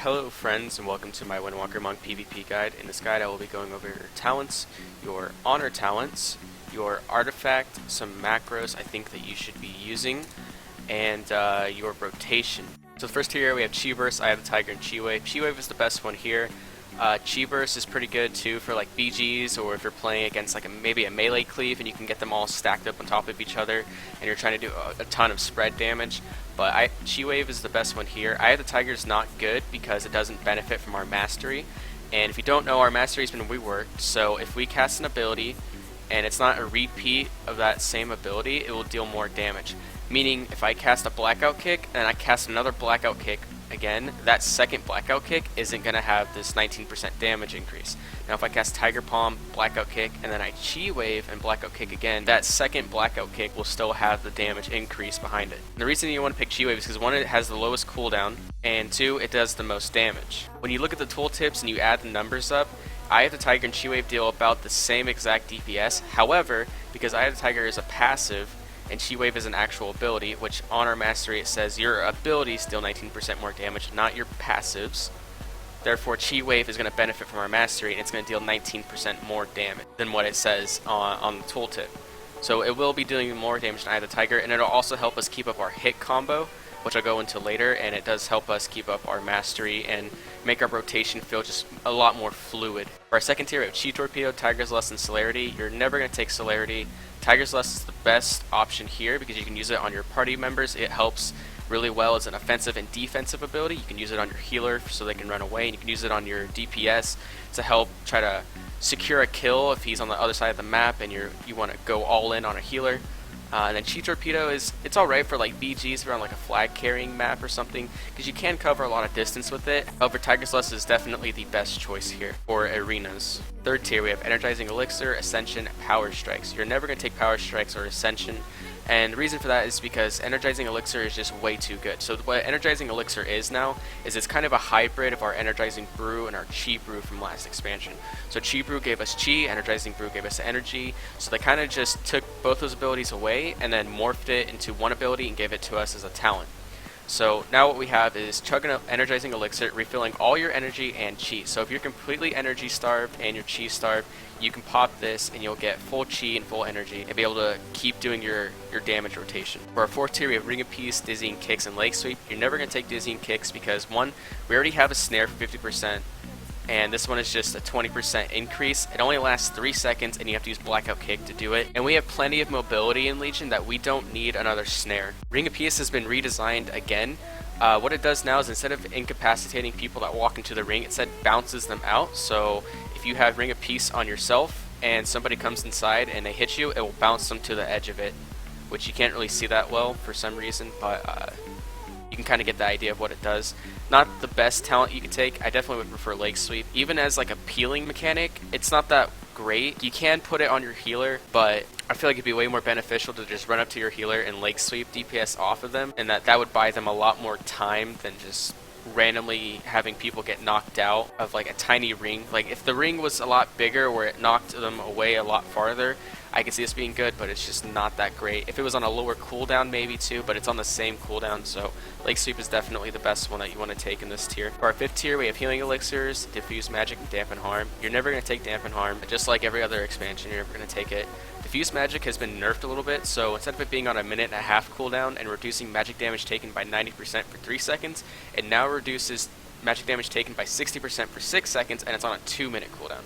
Hello friends and welcome to my Windwalker Monk PvP guide. In this guide I will be going over your talents, your honor talents, your artifact, some macros I think that you should be using, and your rotation. So the first here we have Chi Burst. I have the Tiger and Chi Wave. Chi Wave is the best one here. Chi Burst is pretty good too for like BGs, or if you're playing against like maybe a melee cleave and you can get them all stacked up on top of each other and you're trying to do a ton of spread damage. But Chi Wave is the best one here. Eye of the Tiger is not good because it doesn't benefit from our mastery. And if you don't know, our mastery has been reworked, so if we cast an ability and it's not a repeat of that same ability, it will deal more damage. Meaning if I cast a blackout kick and I cast another blackout kick again, that second blackout kick isn't going to have this 19% damage increase. Now if I cast Tiger Palm, blackout kick, and then I Chi Wave and blackout kick again, that second blackout kick will still have the damage increase behind it. And the reason you want to pick Chi Wave is because one, it has the lowest cooldown, and two, it does the most damage. When you look at the tooltips and you add the numbers up, Eye of the Tiger and Chi Wave deal about the same exact DPS. However, because Eye of the Tiger is a passive and Chi Wave is an actual ability, which on our mastery it says your abilities deal 19% more damage, not your passives. Therefore, Chi Wave is going to benefit from our mastery, and it's going to deal 19% more damage than what it says on the tooltip. So it will be doing more damage than Eye of the Tiger, and it'll also help us keep up our hit combo, which I'll go into later, and it does help us keep up our mastery and make our rotation feel just a lot more fluid. For our second tier, we have Chi Torpedo, Tiger's Lust, and Celerity. You're never going to take Celerity. Tiger's Lust is the best option here because you can use it on your party members. It helps really well as an offensive and defensive ability. You can use it on your healer so they can run away, and you can use it on your DPS to help try to secure a kill if he's on the other side of the map and you want to go all in on a healer. And then Chi Torpedo it's alright for like BGs if you're on like a flag carrying map or something, because you can cover a lot of distance with it. However, Tiger's Lust is definitely the best choice here for arenas. Third tier, we have Energizing Elixir, Ascension, Power Strikes. You're never going to take Power Strikes or Ascension, and the reason for that is because Energizing Elixir is just way too good. So what Energizing Elixir is now is it's kind of a hybrid of our Energizing Brew and our Chi Brew from last expansion. So Chi Brew gave us Chi, Energizing Brew gave us energy, so they kind of just took both those abilities away and then morphed it into one ability and gave it to us as a talent. So now what we have is chugging up Energizing Elixir, refilling all your energy and Chi. So if you're completely energy starved and you're Chi starved, you can pop this and you'll get full Chi and full energy and be able to keep doing your damage rotation. For our fourth tier, we have Ring of Peace, Dizzying Kicks, and Leg Sweep. You're never going to take Dizzying Kicks because one, we already have a snare for 50%. And this one is just a 20% increase. It only lasts 3 seconds and you have to use Blackout Kick to do it. And we have plenty of mobility in Legion that we don't need another snare. Ring of Peace has been redesigned again. What it does now is instead of incapacitating people that walk into the ring, it said bounces them out. So if you have Ring of Peace on yourself and somebody comes inside and they hit you, it will bounce them to the edge of it, which you can't really see that well for some reason, but you can kind of get the idea of what it does. Not the best talent you could take. I definitely would prefer Leg Sweep. Even as like a peeling mechanic, it's not that great. You can put it on your healer, but I feel like it'd be way more beneficial to just run up to your healer and Leg Sweep DPS off of them, and that would buy them a lot more time than just randomly having people get knocked out of like a tiny ring. Like if the ring was a lot bigger where it knocked them away a lot farther, I could see this being good, but it's just not that great. If it was on a lower cooldown maybe too, but it's on the same cooldown, so Leg Sweep is definitely the best one that you want to take in this tier. For our fifth tier, we have Healing Elixirs, Diffuse Magic, and Dampen Harm. You're never going to take Dampen Harm. Just like every other expansion, you're never going to take it. Diffuse Magic has been nerfed a little bit, so instead of it being on a 1.5-minute cooldown and reducing magic damage taken by 90% for 3 seconds, it now reduces magic damage taken by 60% for 6 seconds, and it's on a 2-minute cooldown.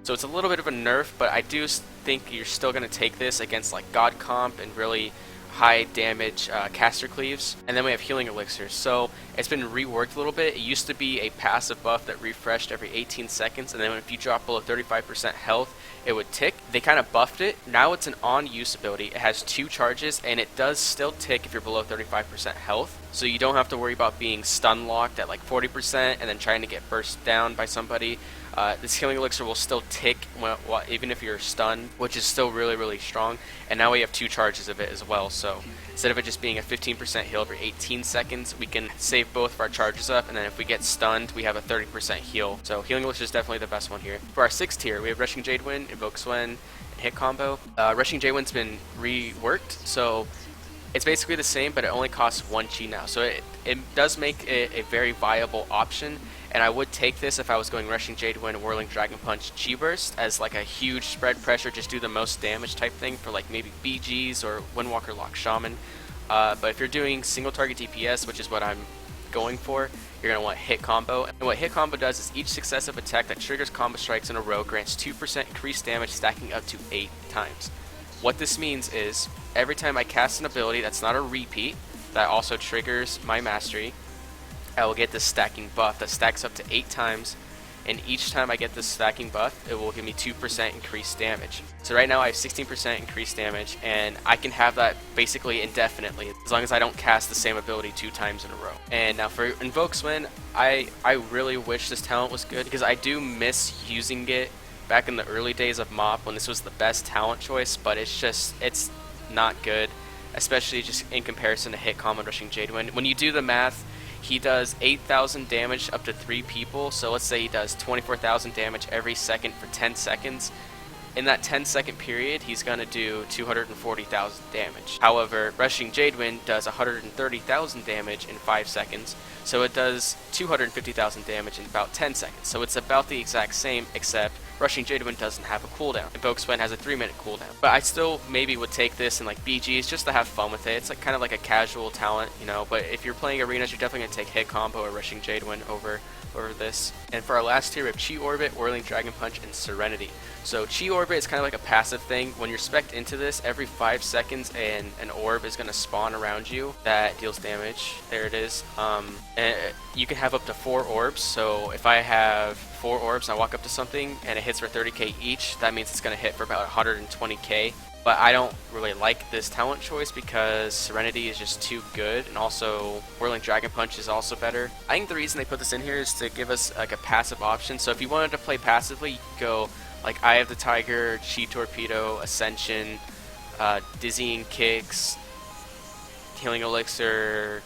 So it's a little bit of a nerf, but I do think you're still going to take this against like God Comp and really high damage caster cleaves. And then we have Healing Elixirs. So it's been reworked a little bit. It used to be a passive buff that refreshed every 18 seconds, and then if you drop below 35% health, it would tick. They kind of buffed it. Now it's an on-use ability. It has 2 charges, and it does still tick if you're below 35% health. So you don't have to worry about being stun locked at like 40% and then trying to get burst down by somebody. This Healing Elixir will still tick even if you're stunned, which is still really, really strong. And now we have 2 charges of it as well. So instead of it just being a 15% heal every 18 seconds, we can save both of our charges up. And then if we get stunned, we have a 30% heal. So Healing Elixir is definitely the best one here. For our 6th tier, we have Rushing Jade Wind, Invoke Swen, and Hit Combo. Rushing Jade Wind's been reworked. So it's basically the same, but it only costs 1 Chi now. So it does make it a very viable option. and I would take this if I was going Rushing Jade Wind, Whirling Dragon Punch, Chi Burst as like a huge spread pressure, just do the most damage type thing for like maybe BGs or Windwalker Lock Shaman. But if you're doing single target DPS, which is what I'm going for, you're going to want hit combo. And what hit combo does is each successive attack that triggers combo strikes in a row grants 2% increased damage, stacking up to 8 times. What this means is every time I cast an ability that's not a repeat, that also triggers my mastery, I will get this stacking buff that stacks up to 8 times, and each time I get this stacking buff, it will give me 2% increased damage. So right now I have 16% increased damage, and I can have that basically indefinitely, as long as I don't cast the same ability 2 times in a row. And now for Invoke Swin, I really wish this talent was good, because I do miss using it back in the early days of MoP when this was the best talent choice, but it's not good, especially just in comparison to hit combo Rushing Jade Wind. When you do the math, he does 8,000 damage up to 3 people, so let's say he does 24,000 damage every second for 10 seconds. In that 10-second period, he's going to do 240,000 damage. However, Rushing Jade Wind does 130,000 damage in 5 seconds, so it does 250,000 damage in about 10 seconds. So it's about the exact same, except Rushing Jade Wind doesn't have a cooldown. Invoke Swin has a 3-minute cooldown. But I still maybe would take this in like BGs just to have fun with it. It's like kind of like a casual talent, you know, but if you're playing arenas, you're definitely going to take hit combo or Rushing Jade Wind over this. And for our last tier, we have Chi Orbit, Whirling Dragon Punch, and Serenity. So Chi Orbit is kind of like a passive thing. When you're spec'd into this, every 5 seconds an orb is going to spawn around you that deals damage. There it is. And you can have up to 4 orbs. So if I have 4 orbs and I walk up to something and it hits for 30k each, that means it's going to hit for about 120k. But I don't really like this talent choice because Serenity is just too good, and also Whirling Dragon Punch is also better. I think the reason they put this in here is to give us like a passive option. So if you wanted to play passively, you could go like Eye of the Tiger, Chi Torpedo, Ascension, Dizzying Kicks, Healing Elixir,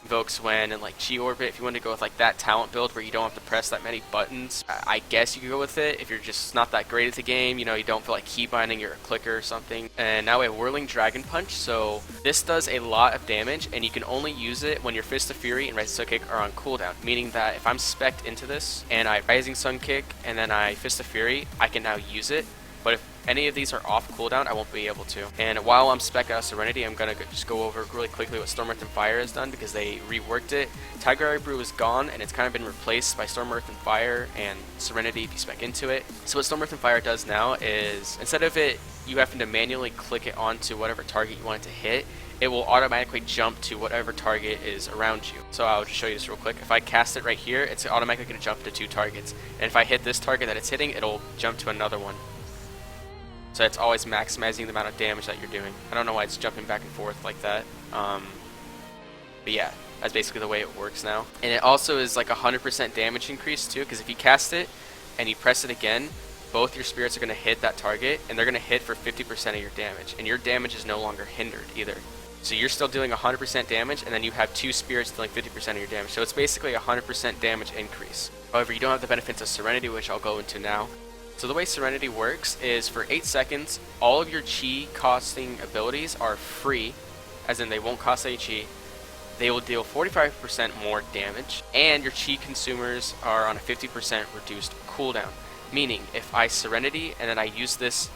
Invoke Swin, and like Chi Orbit. If you want to go with like that talent build where you don't have to press that many buttons, I guess you could go with it. If you're just not that great at the game, you know, you don't feel like keybinding, you're a clicker or something. And now we have Whirling Dragon Punch. So this does a lot of damage, and you can only use it when your Fist of Fury and Rising Sun Kick are on cooldown, meaning that if I'm spec'd into this and I Rising Sun Kick and then I Fist of Fury, I can now use it. But if any of these are off cooldown, I won't be able to. And while I'm spec out of Serenity, I'm going to just go over really quickly what Storm Earth and Fire has done because they reworked it. Tiger Eye Brew is gone, and it's kind of been replaced by Storm Earth and Fire and Serenity if you spec into it. So what Storm Earth and Fire does now is, instead of you having to manually click it onto whatever target you want it to hit, it will automatically jump to whatever target is around you. So I'll just show you this real quick. If I cast it right here, it's automatically going to jump to 2 targets. And if I hit this target that it's hitting, it'll jump to another one. So it's always maximizing the amount of damage that you're doing. I don't know why it's jumping back and forth like that. But yeah, that's basically the way it works now. And it also is like 100% damage increase too, because if you cast it and you press it again, both your spirits are going to hit that target, and they're going to hit for 50% of your damage. And your damage is no longer hindered either. So you're still doing 100% damage, and then you have 2 spirits dealing 50% of your damage. So it's basically a 100% damage increase. However, you don't have the benefits of Serenity, which I'll go into now. So the way Serenity works is for 8 seconds, all of your chi costing abilities are free, as in they won't cost any chi. They will deal 45% more damage, and your chi consumers are on a 50% reduced cooldown. Meaning, if I Serenity and then I use this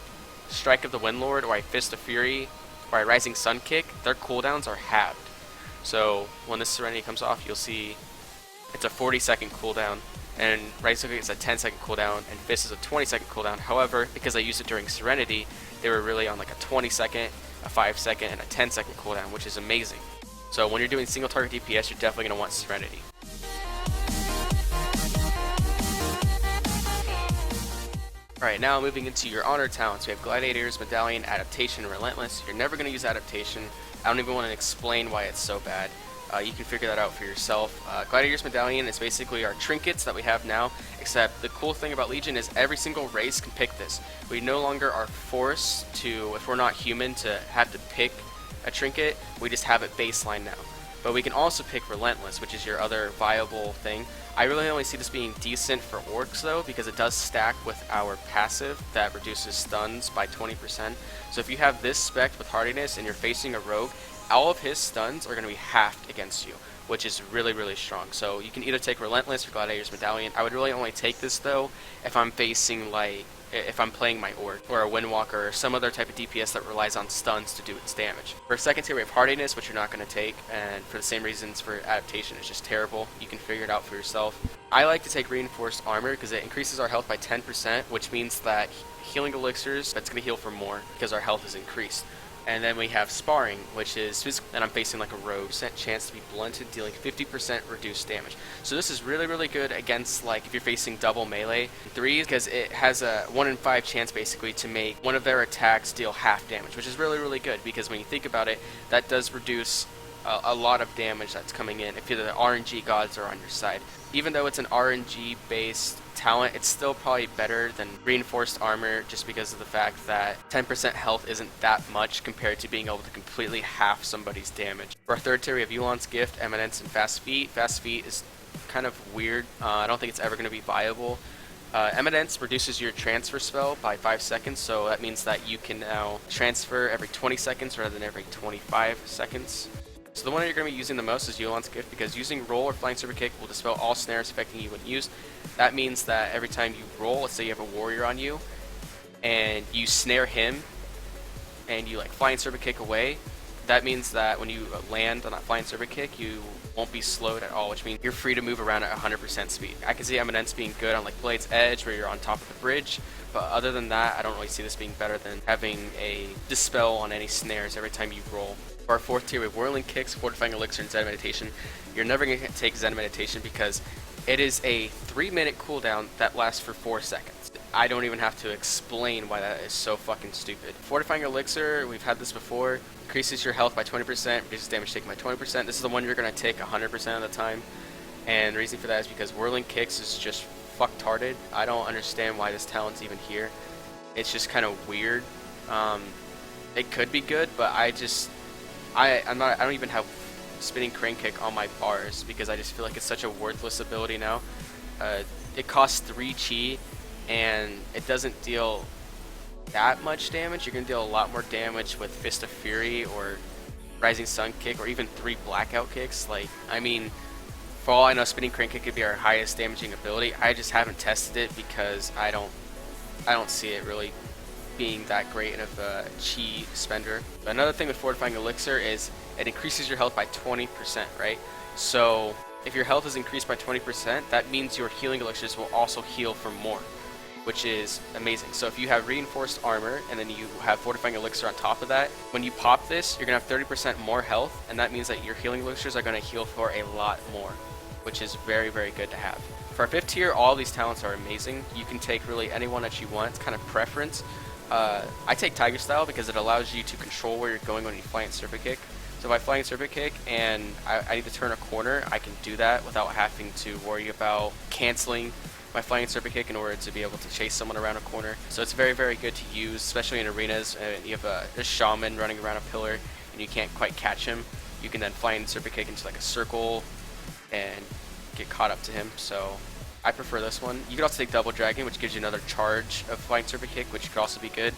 Strike of the Windlord, or I Fist of Fury, or I Rising Sun Kick, their cooldowns are halved. So when this Serenity comes off, you'll see it's a 40-second cooldown. And Rising Sun Kick is a 10-second cooldown, and Fist is a 20-second cooldown. However, because I used it during Serenity, they were really on like a 20-second, a 5-second, and a 10-second cooldown, which is amazing. So when you're doing single target DPS, you're definitely going to want Serenity. Alright, now moving into your honor talents. We have Gladiators, Medallion, Adaptation, and Relentless. You're never going to use Adaptation. I don't even want to explain why it's so bad. You can figure that out for yourself. Gladiators Medallion is basically our trinkets that we have now, except the cool thing about Legion is every single race can pick this. We no longer are forced to, if we're not human, to have to pick a trinket. We just have it baseline now. But we can also pick Relentless, which is your other viable thing. I really only see this being decent for orcs though, because it does stack with our passive that reduces stuns by 20%. So if you have this spec with Hardiness and you're facing a rogue, all of his stuns are going to be halved against you. which is really, really strong. So you can either take Relentless or Gladiator's Medallion. I would really only take this though if I'm facing like, if I'm playing my Orc or a Windwalker or some other type of DPS that relies on stuns to do its damage. For second tier we have Hardiness, which you're not going to take, and for the same reasons for Adaptation, it's just terrible. You can figure it out for yourself. I like to take Reinforced Armor because it increases our health by 10%, which means that healing elixirs, that's going to heal for more because our health is increased. And then we have Sparring, which is physical, and I'm facing like a rogue, chance to be blunted, dealing 50% reduced damage. So this is really, really good against like if you're facing double melee 3s, because it has a 1 in 5 chance basically to make one of their attacks deal half damage, which is really, really good because when you think about it, that does reduce a lot of damage that's coming in if the RNG gods are on your side. Even though it's an RNG based talent, it's still probably better than Reinforced Armor just because of the fact that 10% health isn't that much compared to being able to completely half somebody's damage. For our third tier we have Yulon's Gift, Eminence, and Fast Feet. Fast Feet is kind of weird. I don't think it's ever going to be viable. Eminence reduces your transfer spell by 5 seconds, so that means that you can now transfer every 20 seconds rather than every 25 seconds. So the one that you're going to be using the most is Yulon's Gift because using Roll or Flying Super Kick will dispel all snares affecting you when used. That means that every time you roll, let's say you have a warrior on you, and you snare him, and you like Flying Super Kick away, that means that when you land on that Flying Super Kick, you won't be slowed at all, which means you're free to move around at 100% speed. I can see Eminence being good on like Blade's Edge where you're on top of the bridge, but other than that, I don't really see this being better than having a dispel on any snares every time you roll. For our fourth tier, we have Whirling Kicks, Fortifying Elixir, and Zen Meditation. You're never going to take Zen Meditation because it is a 3-minute cooldown that lasts for 4 seconds. I don't even have to explain why that is so fucking stupid. Fortifying Elixir, we've had this before, increases your health by 20%, reduces damage taken by 20%. This is the one you're going to take 100% of the time. And the reason for that is because Whirling Kicks is just fucktarded. I don't understand why this talent's even here. It's just kind of weird. It could be good, but I don't even have Spinning Crane Kick on my bars because I just feel like it's such a worthless ability now. It costs 3 chi and it doesn't deal that much damage. You're going to deal a lot more damage with Fist of Fury or Rising Sun Kick or even 3 Blackout Kicks. Like, I mean, for all I know, Spinning Crane Kick could be our highest damaging ability. I just haven't tested it because I don't see it really being that great of a chi spender. But another thing with Fortifying Elixir is it increases your health by 20%, right? So if your health is increased by 20%, that means your healing elixirs will also heal for more, which is amazing. So if you have Reinforced Armor and then you have Fortifying Elixir on top of that, when you pop this, you're going to have 30% more health, and that means that your healing elixirs are going to heal for a lot more, which is very, very good to have. For our 5th tier, all these talents are amazing. You can take really anyone that you want. It's kind of preference. I take Tiger Style because it allows you to control where you're going when you Flying Serpent Kick. So if I Flying Serpent Kick and I need to turn a corner, I can do that without having to worry about canceling my Flying Serpent Kick in order to be able to chase someone around a corner. So it's very, very good to use, especially in arenas. You have a shaman running around a pillar and you can't quite catch him. You can then Flying Serpent Kick into like a circle and get caught up to him. So I prefer this one. You could also take Double Dragon, which gives you another charge of Flying Serpent Kick, which could also be good.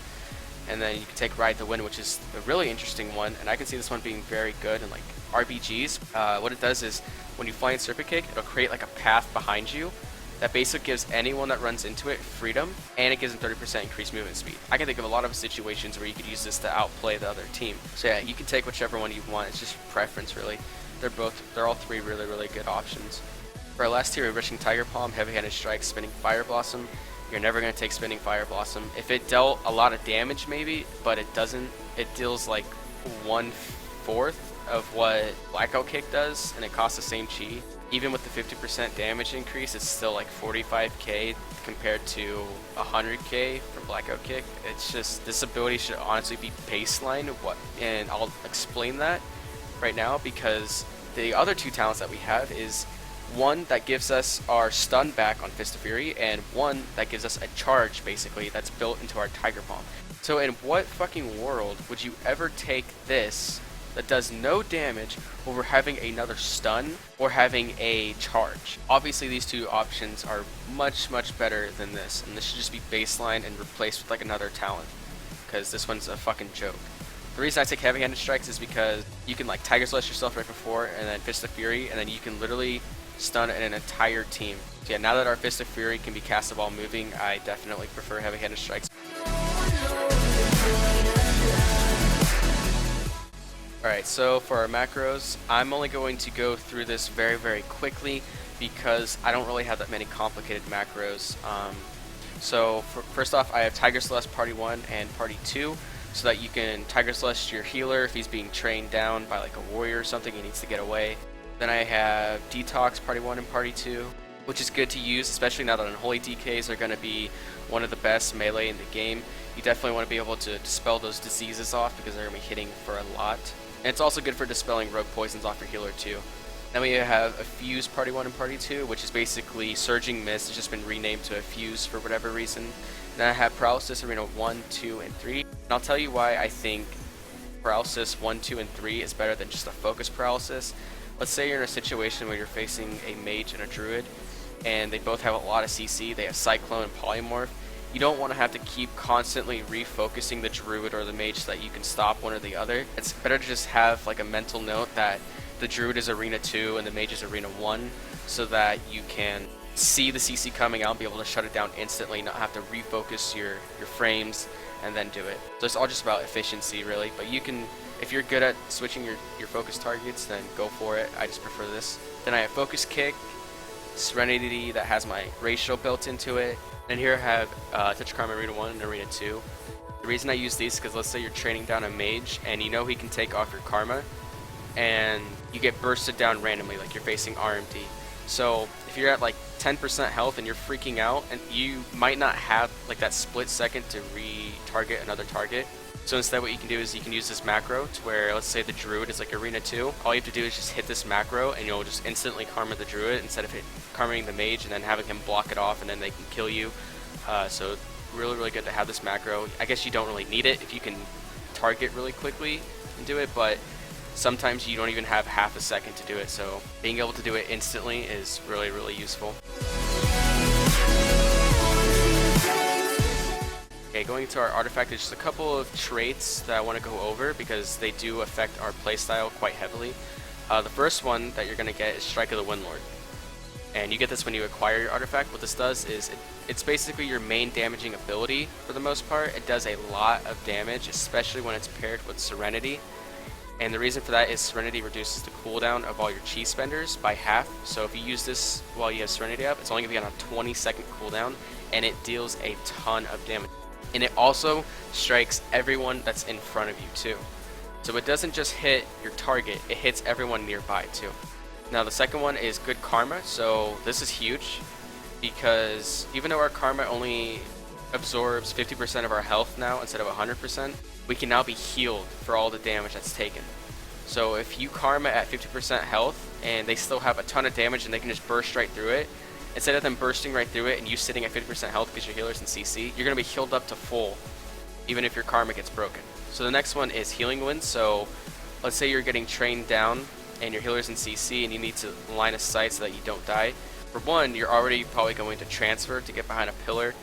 And then you can take Ride the Wind, which is a really interesting one, and I can see this one being very good in like RPGs. What it does is when you Flying Serpent Kick, it'll create like a path behind you that basically gives anyone that runs into it freedom, and it gives them 30% increased movement speed. I can think of a lot of situations where you could use this to outplay the other team. So yeah, you can take whichever one you want. It's just preference, really. They're all 3 really, really good options. For our last tier, we're Rushing Tiger Palm, Heavy-Handed Strike, Spinning Fire Blossom. You're never going to take Spinning Fire Blossom. If it dealt a lot of damage, maybe, but it doesn't. It deals like 1/4 of what Blackout Kick does, and it costs the same chi. Even with the 50% damage increase, it's still like 45k compared to 100k for Blackout Kick. It's just, this ability should honestly be baseline, and I'll explain that right now because the other 2 talents that we have is one that gives us our stun back on Fist of Fury, and one that gives us a charge, basically, that's built into our Tiger Palm. So in what fucking world would you ever take this that does no damage over having another stun or having a charge? Obviously these 2 options are much, much better than this, and this should just be baseline and replaced with like another talent, because this one's a fucking joke. The reason I take heavy-handed strikes is because you can like Tiger Slash yourself right before and then Fist of Fury, and then you can literally stun an entire team. So yeah, now that our Fist of Fury can be cast while moving, I definitely prefer heavy-handed strikes. Alright, so for our macros, I'm only going to go through this very quickly because I don't really have that many complicated macros. First off, I have Tiger Celeste Party 1 and Party 2, so that you can Tiger Celeste your healer if he's being trained down by like a warrior or something, he needs to get away. Then I have Detox Party 1 and Party 2, which is good to use, especially now that Unholy DKs are going to be one of the best melee in the game. You definitely want to be able to dispel those diseases off because they're going to be hitting for a lot. And it's also good for dispelling rogue poisons off your healer too. Then we have a Fuse Party 1 and Party 2, which is basically Surging Mist. It's just been renamed to a Fuse for whatever reason. Then I have Paralysis Arena 1, 2, and 3. And I'll tell you why I think Paralysis 1, 2, and 3 is better than just a Focus Paralysis. Let's say you're in a situation where you're facing a Mage and a Druid, and they both have a lot of CC. They have Cyclone and Polymorph. You don't want to have to keep constantly refocusing the Druid or the Mage so that you can stop one or the other. It's better to just have like a mental note that the Druid is Arena 2 and the Mage is Arena 1, so that you can see the CC coming out and be able to shut it down instantly, not have to refocus your frames and then do it. So it's all just about efficiency really, but you can, if you're good at switching your focus targets, then go for it. I just prefer this. Then I have Focus Kick, Serenity that has my ratio built into it. And here I have Touch Karma Arena 1 and Arena 2. The reason I use these is because let's say you're training down a mage and you know he can take off your Karma and you get bursted down randomly, like you're facing RMD. So if you're at like 10% health and you're freaking out, and you might not have like that split second to re-target another target. So instead what you can do is you can use this macro to where, let's say the Druid is like Arena 2, all you have to do is just hit this macro and you'll just instantly Karma the Druid instead of karmaing the Mage and then having him block it off and then they can kill you. So really good to have this macro. I guess you don't really need it if you can target really quickly and do it, but sometimes you don't even have half a second to do it, so being able to do it instantly is really useful. Okay, going into our artifact, there's just a couple of traits that I want to go over because they do affect our playstyle quite heavily. The first one that you're going to get is Strike of the Windlord. And you get this when you acquire your artifact. What this does is it's basically your main damaging ability for the most part. It does a lot of damage, especially when it's paired with Serenity. And the reason for that is Serenity reduces the cooldown of all your chi spenders by half. So if you use this while you have Serenity up, it's only going to be on a 20-second cooldown, and it deals a ton of damage. And it also strikes everyone that's in front of you too. So it doesn't just hit your target, it hits everyone nearby too. Now the second one is Good Karma. So this is huge because even though our Karma only absorbs 50% of our health now instead of 100%, we can now be healed for all the damage that's taken. So if you Karma at 50% health and they still have a ton of damage and they can just burst right through it, instead of them bursting right through it and you sitting at 50% health because your healer's in CC, you're going to be healed up to full even if your Karma gets broken. So the next one is Healing Wind. So let's say you're getting trained down and your healer's in CC and you need to line of sight so that you don't die. For one, you're already probably going to transfer to get behind a pillar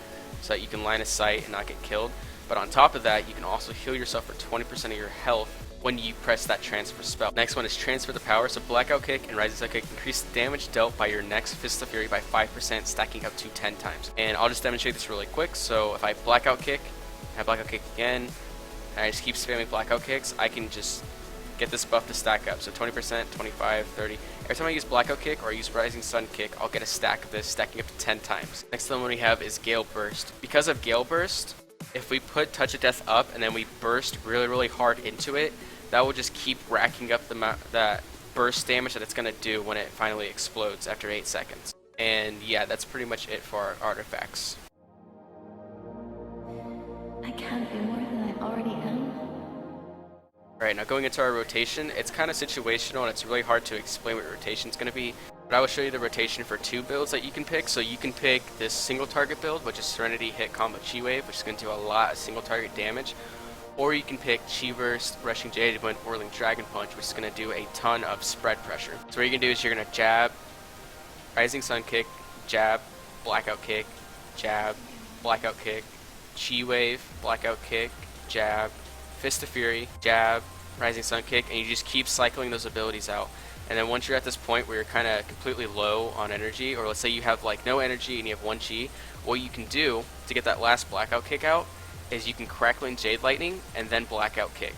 so that you can line of sight and not get killed. But on top of that, you can also heal yourself for 20% of your health when you press that transfer spell. Next one is Transfer the Power. So Blackout Kick and Rising Sun Kick increase the damage dealt by your next Fist of Fury by 5%, stacking up to 10 times. And I'll just demonstrate this really quick. So if I Blackout Kick, I Blackout Kick again, and I just keep spamming Blackout Kicks, I can just get this buff to stack up. So 20%, 25, 30. Every time I use Blackout Kick or I use Rising Sun Kick, I'll get a stack of this, stacking up to 10 times. Next one we have is Gale Burst. Because of Gale Burst, if we put Touch of Death up and then we burst really hard into it, that will just keep racking up that burst damage that it's going to do when it finally explodes after 8 seconds. And yeah, that's pretty much it for our artifacts. I can't be more than I already am. Alright, now going into our rotation, it's kind of situational and it's really hard to explain what your rotation is going to be. But I will show you the rotation for 2 builds that you can pick. So you can pick this single target build, which is Serenity Hit Combo Chi Wave, which is going to do a lot of single target damage. Or you can pick Chi Burst, Rushing Jade Wind, Whirling Dragon Punch, which is going to do a ton of spread pressure. So what you're going to do is you're going to jab, Rising Sun Kick, jab, Blackout Kick, jab, Blackout Kick, Chi Wave, Blackout Kick, jab, Fist of Fury, Jab, Rising Sun Kick, and you just keep cycling those abilities out. And then once you're at this point where you're kind of completely low on energy, or let's say you have like no energy and you have 1 Chi, what you can do to get that last blackout kick out is you can Crackling Jade Lightning and then blackout kick.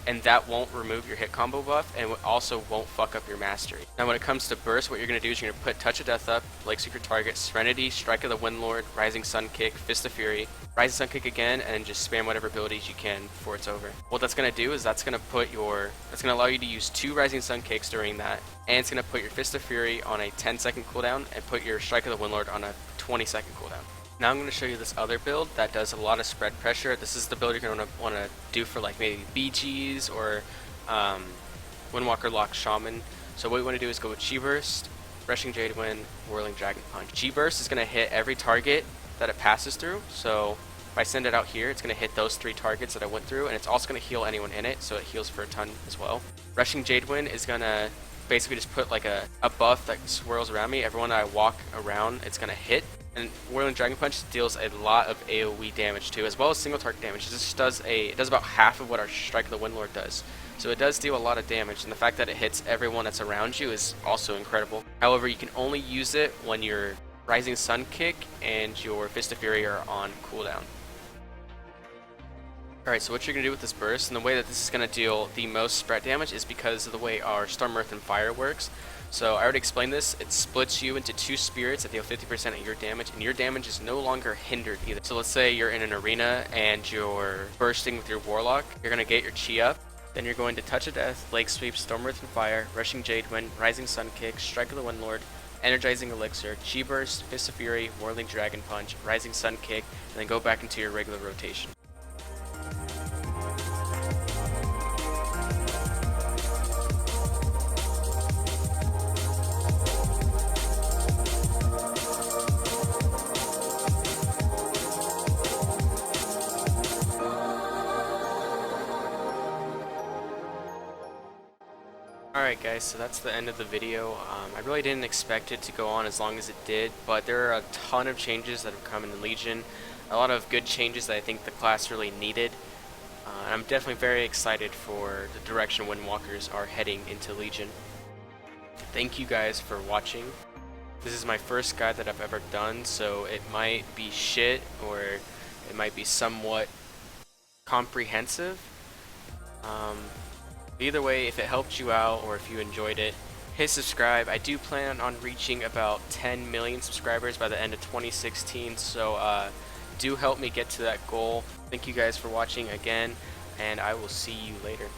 And that won't remove your hit combo buff, and also won't fuck up your mastery. Now when it comes to burst, what you're going to do is you're going to put Touch of Death up, Leg Sweep your target, Serenity, Strike of the Windlord, Rising Sun Kick, Fist of Fury, Rising Sun Kick again, and then just spam whatever abilities you can before it's over. What that's going to do is that's going to allow you to use 2 Rising Sun Kicks during that, and it's going to put your Fist of Fury on a 10-second cooldown, and put your Strike of the Windlord on a 20-second cooldown. Now I'm going to show you this other build that does a lot of spread pressure. This is the build you're going to want to do for like maybe BGs or Windwalker Lock Shaman. So what we want to do is go with Chi Burst, Rushing Jade Wind, Whirling Dragon Punch. Chi Burst is going to hit every target that it passes through. So if I send it out here, it's going to hit those 3 targets that I went through, and it's also going to heal anyone in it, so it heals for a ton as well. Rushing Jade Wind is going to basically just put like a buff that swirls around me. Everyone that I walk around, it's going to hit. And Whirling Dragon Punch deals a lot of AoE damage too, as well as single target damage. It does about half of what our Strike of the Windlord does. So it does deal a lot of damage, and the fact that it hits everyone that's around you is also incredible. However, you can only use it when your Rising Sun Kick and your Fist of Fury are on cooldown. Alright, so what you're going to do with this burst, and the way that this is going to deal the most spread damage is because of the way our Storm, Earth, and Fire works. So I already explained this. It splits you into 2 spirits that deal 50% of your damage, and your damage is no longer hindered either. So let's say you're in an arena and you're bursting with your Warlock. You're going to get your Chi up. Then you're going to Touch of Death, Leg Sweep, Storm, Earth, and Fire, Rushing Jade Wind, Rising Sun Kick, Strike of the Windlord, Energizing Elixir, Chi Burst, Fist of Fury, Whirling Dragon Punch, Rising Sun Kick, and then go back into your regular rotation. Alright guys, so that's the end of the video. I really didn't expect it to go on as long as it did, but there are a ton of changes that have come in the Legion. A lot of good changes that I think the class really needed. And I'm definitely very excited for the direction Windwalkers are heading into Legion. Thank you guys for watching. This is my first guide that I've ever done, so it might be shit or it might be somewhat comprehensive. Either way, if it helped you out or if you enjoyed it, hit subscribe. I do plan on reaching about 10 million subscribers by the end of 2016, so do help me get to that goal. Thank you guys for watching again, and I will see you later.